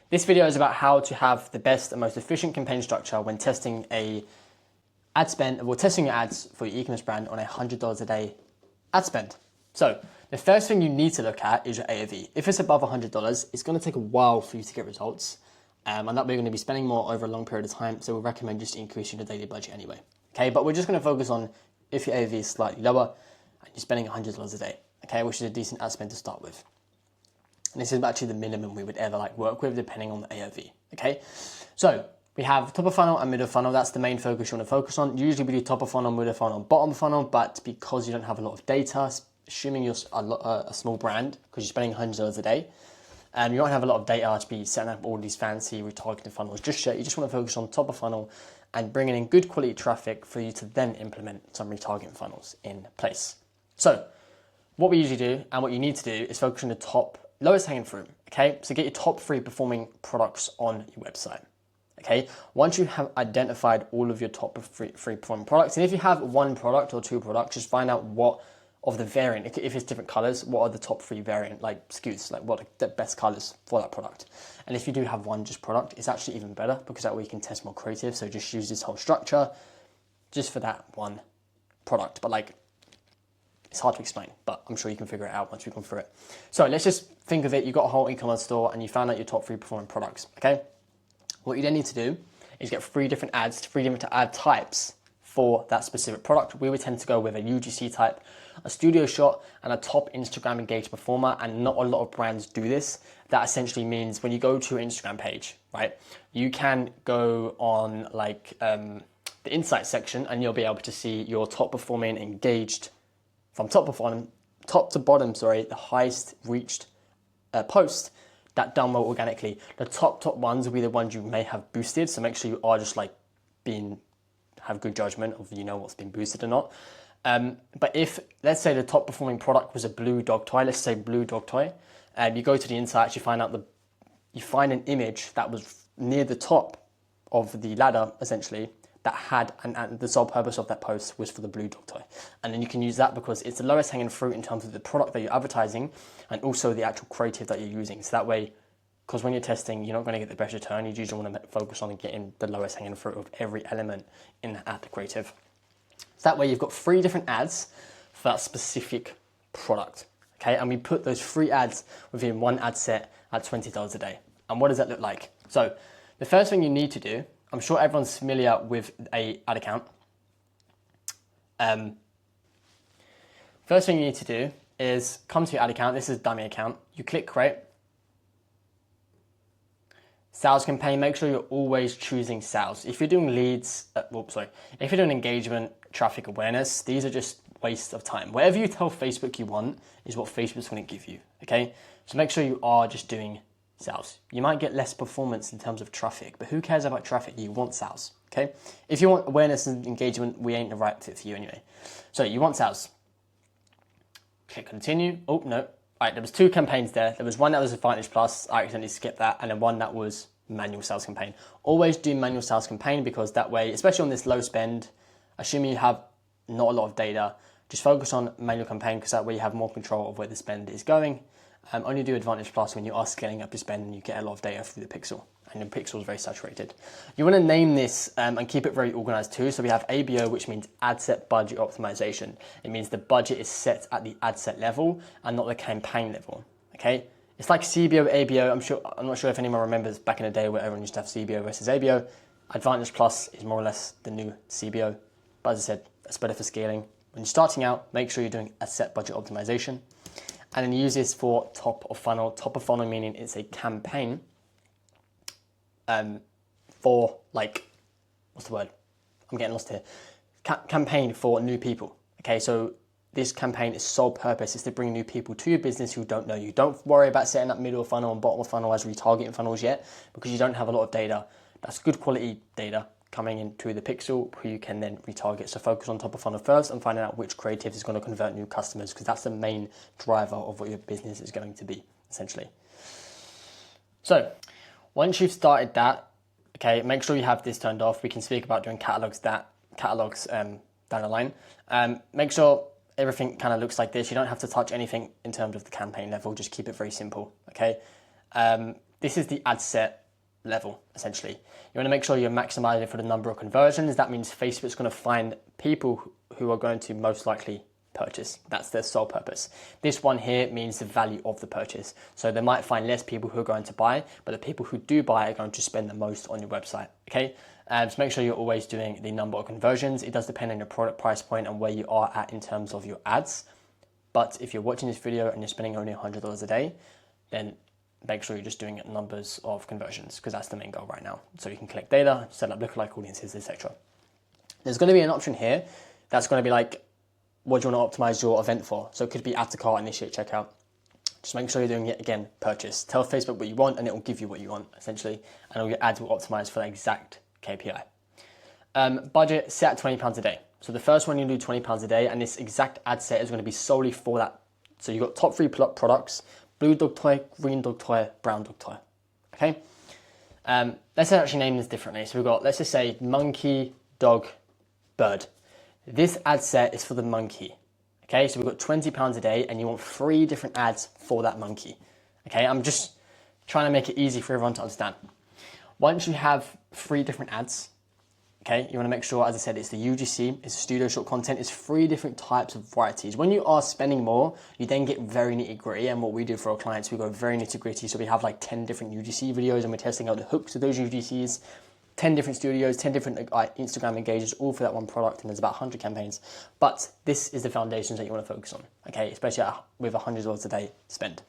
This video is about how to have the best and most efficient campaign structure when testing a ad spend, or testing your ads for your e-commerce brand on $100 a day ad spend. So the first thing you need to look at is your AOV. If it's above $100, it's going to take a while for you to get results. And that we're going to be spending more over a long period of time. So we recommend just increasing the daily budget anyway. Okay, but we're just going to focus on if your AOV is slightly lower and you're spending $100 a day. Okay, which is a decent ad spend to start with. And this is actually the minimum we would ever work with depending on the AOV. Okay, so we have top of funnel and middle of funnel. That's the main focus you want to focus on. Usually we do top of funnel, middle of funnel, bottom of funnel, but because you don't have a lot of data, assuming you're a small brand, because you're spending $100 a day, you don't have a lot of data to be setting up all these fancy retargeting funnels just yet. You just want to focus on top of funnel and bringing in good quality traffic for you to then implement some retargeting funnels in place. So what we usually do and what you need to do is focus on the lowest hanging fruit. Okay, so get your top 3 performing products on your website. Okay, once you have identified all of your top three performing products, and if you have 1 product or 2 products, just find out what of the variant, if it's different colors, what are the top 3 variant SKUs, what are the best colors for that product. And if you do have 1 just product, it's actually even better because that way you can test more creative. So just use this whole structure just for that 1 product. But it's hard to explain, but I'm sure you can figure it out once we come through it. So let's just think of it. You've got a whole e-commerce store and you found out your top 3 performing products. Okay, what you then need to do is get 3 different ads, 3 different ad types for that specific product. We would tend to go with a UGC type, a studio shot, and a top Instagram engaged performer, and not a lot of brands do this. That essentially means when you go to your Instagram page, right, you can go on the insights section and you'll be able to see your top performing engaged from top to bottom, the highest reached post that done well organically. The top ones will be the ones you may have boosted, so make sure you are just have good judgment of what's been boosted or not. But if, let's say the top performing product was a blue dog toy, let's say blue dog toy, you go to the insights, you find an image that was near the top of the ladder, essentially, that had, and the sole purpose of that post was for the blue dog toy. And then you can use that because it's the lowest hanging fruit in terms of the product that you're advertising and also the actual creative that you're using. So that way, because when you're testing, you're not going to get the best return. You usually want to focus on getting the lowest hanging fruit of every element in that ad creative. So that way you've got 3 different ads for that specific product. Okay, and we put those 3 ads within 1 ad set at $20 a day. And what does that look like? So the first thing you need to do, I'm sure everyone's familiar with a ad account. First thing you need to do is come to your ad account. This is a dummy account. You click create. Sales campaign, make sure you're always choosing sales. If you're doing leads, if you're doing engagement, traffic awareness, these are just waste of time. Whatever you tell Facebook you want is what Facebook's going to give you, okay? So make sure you are just doing sales. You might get less performance in terms of traffic, but who cares about traffic? You want sales, okay? If you want awareness and engagement, we ain't the right fit for you anyway. So you want sales. Click continue. Oh, no. All right, there was 2 campaigns there. There was one that was Advantage Plus. I accidentally skipped that. And then one that was manual sales campaign. Always do manual sales campaign because that way, especially on this low spend, assuming you have not a lot of data, just focus on manual campaign because that way you have more control of where the spend is going. Only do Advantage Plus when you are scaling up your spend and you get a lot of data through the pixel. And the pixel is very saturated. You want to name this and keep it very organized too. So we have ABO, which means ad set budget optimization. It means the budget is set at the ad set level and not the campaign level. Okay, it's like CBO, ABO. I'm not sure if anyone remembers back in the day where everyone used to have CBO versus ABO. Advantage Plus is more or less the new CBO. But as I said, that's better for scaling. When you're starting out, make sure you're doing ad set budget optimization. And then use this for top of funnel. Top of funnel meaning it's a campaign for what's the word? I'm getting lost here. Campaign for new people. Okay, so this campaign is sole purpose is to bring new people to your business who don't know you. Don't worry about setting up middle of funnel and bottom of funnel as retargeting funnels yet because you don't have a lot of data. That's good quality data coming into the pixel who you can then retarget. So focus on top of funnel first and finding out which creative is going to convert new customers because that's the main driver of what your business is going to be, essentially. So once you've started that, okay, make sure you have this turned off. We can speak about doing catalogs down the line. Make sure everything kind of looks like this. You don't have to touch anything in terms of the campaign level. Just keep it very simple, okay? this is the ad set level, essentially. You want to make sure you're maximizing for the number of conversions. That means Facebook's going to find people who are going to most likely purchase. That's their sole purpose. This one here means the value of the purchase. So they might find less people who are going to buy, but the people who do buy are going to spend the most on your website, okay? So make sure you're always doing the number of conversions. It does depend on your product price point and where you are at in terms of your ads. But if you're watching this video and you're spending only $100 a day, then make sure you're just doing it numbers of conversions, because that's the main goal right now. So you can collect data, set up lookalike audiences, etc. There's going to be an option here that's going to be like, what do you want to optimize your event for? So it could be add to cart, initiate checkout. Just make sure you're doing it again, purchase. Tell Facebook what you want and it will give you what you want, essentially. And all your ads will optimize for that exact KPI. Budget set at £20 a day. So the first one you do £20 a day, and this exact ad set is going to be solely for that. So you've got top 3 products: blue dog toy, green dog toy, brown dog toy. Okay? Let's actually name this differently. So we've got, let's just say monkey, dog, bird. This ad set is for the monkey. Okay, so we've got £20 a day and you want 3 different ads for that monkey. Okay, I'm just trying to make it easy for everyone to understand. Once you have 3 different ads, okay, you want to make sure, as I said, it's the UGC, it's studio short content, it's 3 different types of varieties. When you are spending more, you then get very nitty gritty, and what we do for our clients, we go very nitty gritty. So we have like 10 different UGC videos and we're testing out the hooks of those UGCs, 10 different studios, 10 different Instagram engages, all for that one product, and there's about 100 campaigns. But this is the foundations that you want to focus on, okay, especially with $100 a day spend.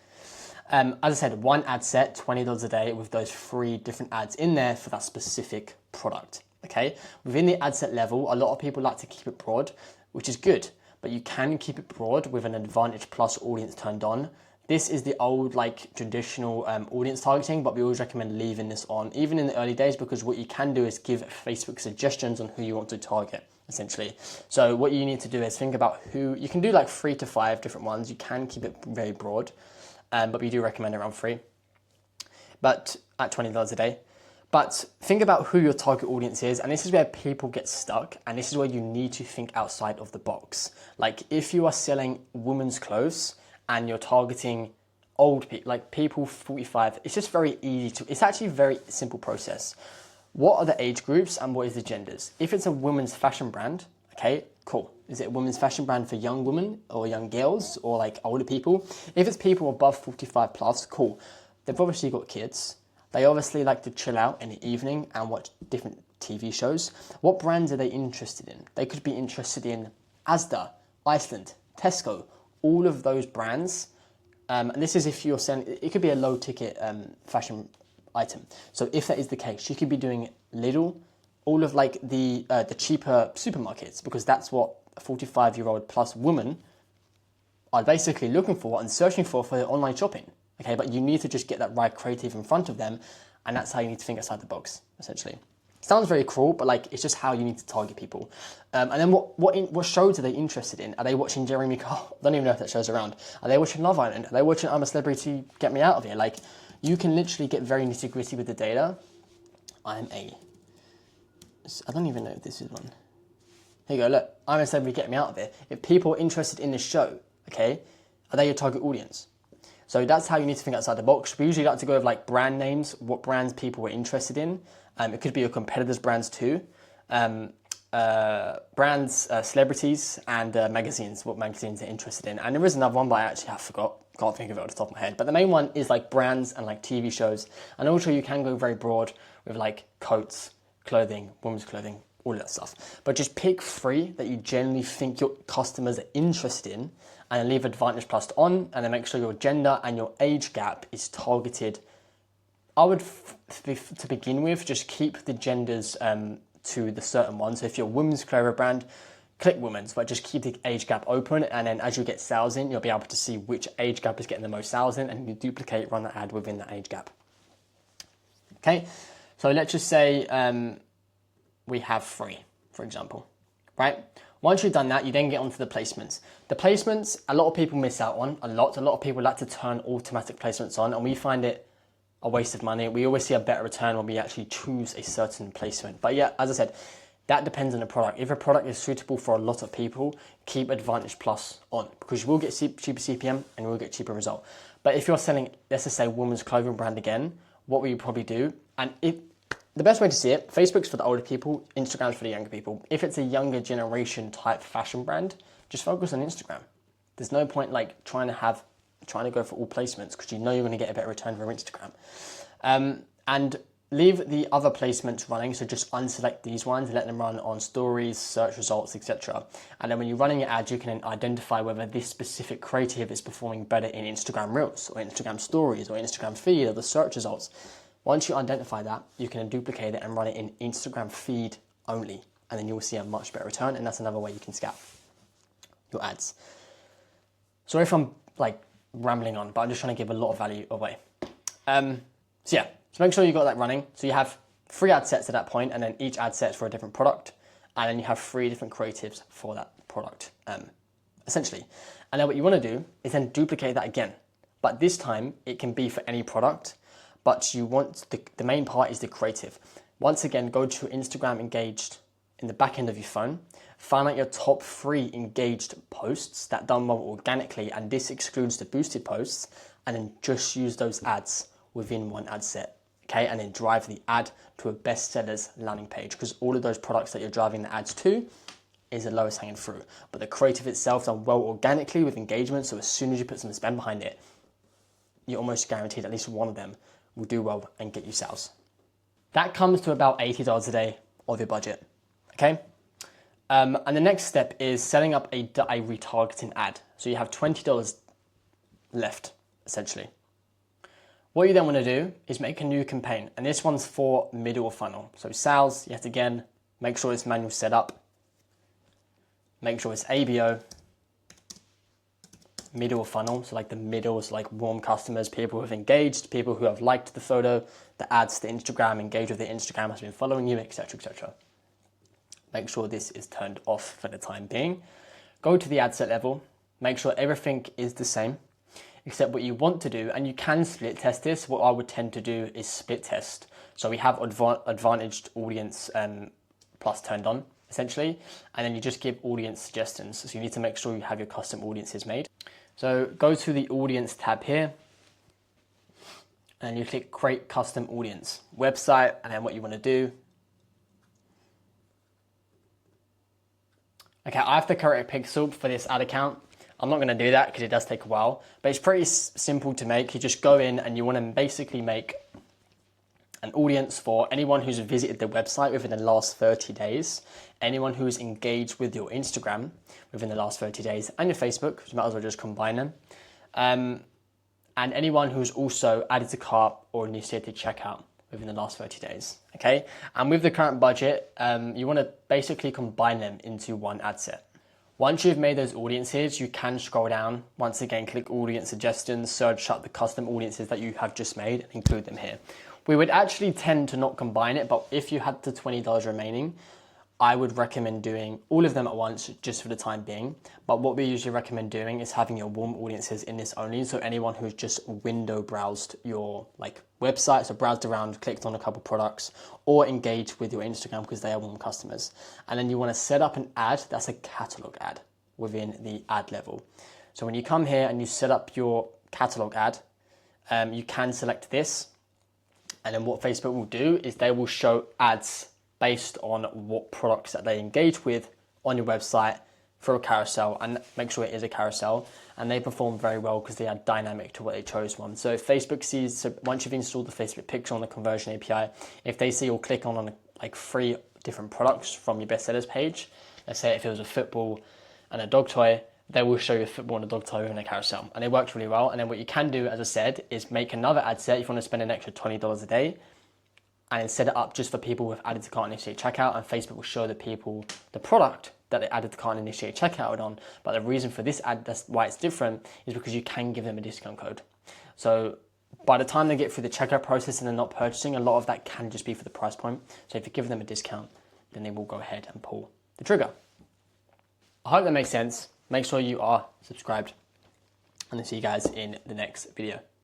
As I said, one ad set, $20 a day, with those 3 different ads in there for that specific product. Okay, within the ad set level, a lot of people like to keep it broad, which is good, but you can keep it broad with an Advantage Plus audience turned on. This is the old, like, traditional audience targeting, but we always recommend leaving this on, even in the early days, because what you can do is give Facebook suggestions on who you want to target, essentially. So what you need to do is think about who, you can do like 3 to 5 different ones. You can keep it very broad, but we do recommend around 3, but at $20 a day. But think about who your target audience is, and this is where people get stuck, and this is where you need to think outside of the box. Like, if you are selling women's clothes and you're targeting old people, like people 45, it's just very easy to, it's actually a very simple process. What are the age groups and what is the genders? If it's a women's fashion brand, okay, cool. Is it a women's fashion brand for young women or young girls or like older people? If it's people above 45 plus, cool. They've obviously got kids. They obviously like to chill out in the evening and watch different TV shows. What brands are they interested in? They could be interested in Asda, Iceland, Tesco, all of those brands. And this is if you're selling, it could be a low ticket fashion item. So if that is the case, you could be doing Lidl, all of like the cheaper supermarkets, because that's what a 45-year-old plus woman are basically looking for and searching for their online shopping. Okay, but you need to just get that right creative in front of them, and that's how you need to think outside the box, essentially. Sounds very cruel, but like it's just how you need to target people. And then what shows are they interested in? Are they watching Jeremy Kyle? I don't even know if that show's around. Are they watching Love Island? Are they watching I'm a Celebrity, Get Me Out of Here? Like, you can literally get very nitty gritty with the data. I don't even know if this is one. Here you go, look, I'm a Celebrity, Get Me Out of Here. If people are interested in this show, okay, are they your target audience? So that's how you need to think outside the box. We usually like to go with like brand names, what brands people were interested in. It could be your competitors' brands too. Brands, celebrities, and magazines, what magazines they're interested in. And there is another one, but I actually have forgot. Can't think of it off the top of my head. But the main one is like brands and like TV shows. And also you can go very broad with like coats, clothing, women's clothing, all of that stuff. But just pick 3 that you generally think your customers are interested in, and then leave Advantage Plus on, and then make sure your gender and your age gap is targeted. I would, to begin with, just keep the genders to the certain ones. So if you're a women's clothing brand, click women's, but just keep the age gap open, and then as you get sales in, you'll be able to see which age gap is getting the most sales in, and you duplicate, run the ad within that age gap. Okay, so let's just say we have 3, for example, right? Once you've done that, you then get onto the placements. The placements, a lot of people miss out on, a lot of people like to turn automatic placements on, and we find it a waste of money. We always see a better return when we actually choose a certain placement. But yeah, as I said, that depends on the product. If a product is suitable for a lot of people, keep Advantage Plus on, because you will get cheaper CPM and you will get cheaper result. But if you're selling, let's just say women's clothing brand again, what we probably do, and the best way to see it, Facebook's for the older people, Instagram's for the younger people. If it's a younger generation type fashion brand, just focus on Instagram. There's no point like trying to go for all placements because you know you're going to get a better return from Instagram. And leave the other placements running, so just unselect these ones and let them run on stories, search results, etc. And then when you're running your ads, you can identify whether this specific creative is performing better in Instagram Reels or Instagram Stories or Instagram Feed or the search results. Once you identify that, you can duplicate it and run it in Instagram Feed only, and then you will see a much better return, and that's another way you can scout your ads. Sorry if I'm like rambling on, but I'm just trying to give a lot of value away. So make sure you got that running. So you have 3 ad sets at that point, and then each ad set for a different product, and then you have 3 different creatives for that product, essentially. And then what you want to do is then duplicate that again, but this time it can be for any product, but you want the main part is the creative. Once again, go to Instagram engaged in the back end of your phone, find out your top 3 engaged posts that done well organically, and this excludes the boosted posts, and then just use those ads within one ad set. Okay, and then drive the ad to a bestsellers landing page, because all of those products that you're driving the ads to is the lowest hanging fruit. But the creative itself done well organically with engagement, so as soon as you put some spend behind it, you're almost guaranteed at least one of them will do well and get you sales. That comes to about $80 a day of your budget. Okay, and the next step is setting up a retargeting ad. So you have $20 left, essentially. What you then want to do is make a new campaign, and this one's for middle of funnel. So sales, yet again, make sure it's manual setup, make sure it's ABO, middle of funnel, so like the middle is like warm customers, people who have engaged, people who have liked the photo, the ads to Instagram, engaged with the Instagram, has been following you, etc., etc. Make sure this is turned off for the time being. Go to the ad set level, make sure everything is the same, except what you want to do, and you can split test this. What I would tend to do is split test. So we have advantaged audience plus turned on, essentially, and then you just give audience suggestions. So you need to make sure you have your custom audiences made. So go to the audience tab here, and you click create custom audience website, and then what you want to do. Okay, I have to create a pixel for this ad account. I'm not going to do that because it does take a while, but it's pretty simple to make. You just go in and you want to basically make an audience for anyone who's visited the website within the last 30 days, anyone who's engaged with your Instagram within the last 30 days, and your Facebook, which you might as well just combine them, and anyone who's also added to cart or initiated checkout within the last 30 days, okay? And with the current budget, you want to basically combine them into one ad set. Once you've made those audiences, you can scroll down, once again, click audience suggestions, search up the custom audiences that you have just made and include them here. We would actually tend to not combine it, but if you had the $20 remaining, I would recommend doing all of them at once just for the time being. But what we usually recommend doing is having your warm audiences in this only. So anyone who's just window browsed your website, so browsed around, clicked on a couple products, or engaged with your Instagram because they are warm customers. And then you want to set up an ad that's a catalog ad within the ad level. So when you come here and you set up your catalog ad, you can select this. And then what Facebook will do is they will show ads based on what products that they engage with on your website for a carousel, and make sure it is a carousel, and they perform very well because they are dynamic to what they chose one. So if Facebook sees, so once you've installed the Facebook pixel on the conversion API, if they see or click on like 3 different products from your bestsellers page, let's say if it was a football and a dog toy, they will show you a football and a dog toy in a carousel, and it works really well. And then what you can do, as I said, is make another ad set if you want to spend an extra $20 a day, and then set it up just for people who have added to cart and initiate checkout, and Facebook will show the people the product that they added to cart and initiate checkout on. But the reason for this ad, that's why it's different, is because you can give them a discount code. So by the time they get through the checkout process and they're not purchasing, a lot of that can just be for the price point. So if you give them a discount, then they will go ahead and pull the trigger. I hope that makes sense. Make sure you are subscribed, and I'll see you guys in the next video.